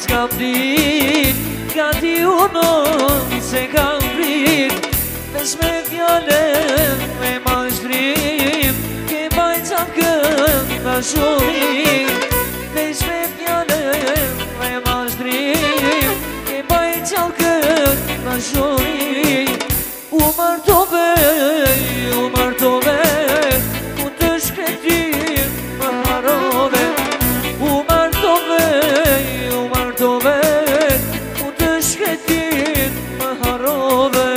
s'kam dit, gati unon se kam prit, mes me fjallën me mashtrim, ke bajca kënd në shumim, mes me fjallën me mashtrim, ke bajca kënd në shumim, u martove, ku të shkretim më harove, u martove, ku të shkretim më harove.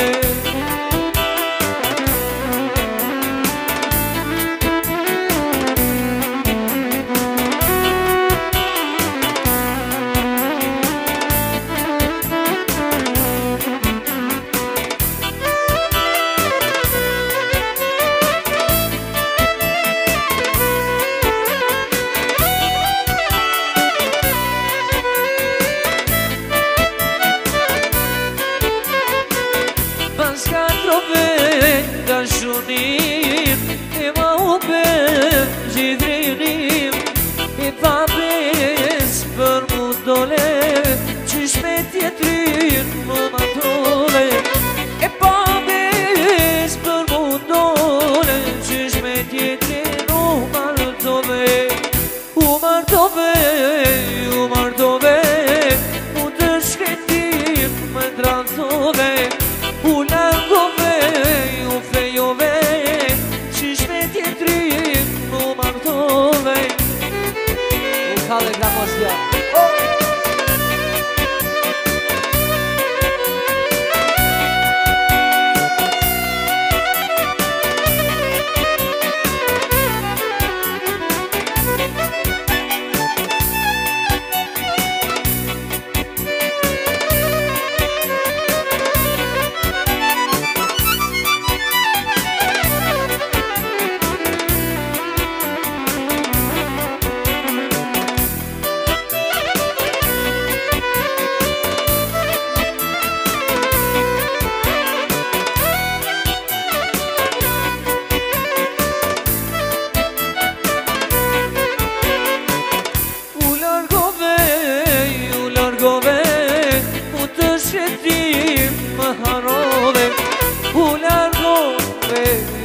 Shunim, e ma ube gjithrinim, e pa bes për mu dole, qysh me tjetrin më matove, e pa bes për mu dole, qysh me tjetrin u martove, u të shkretim më drantove, u largove, u fejove, qysh me tjetrin më martove. U kallë e gramosja.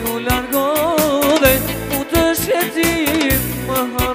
U largove, u të shkretim më harove.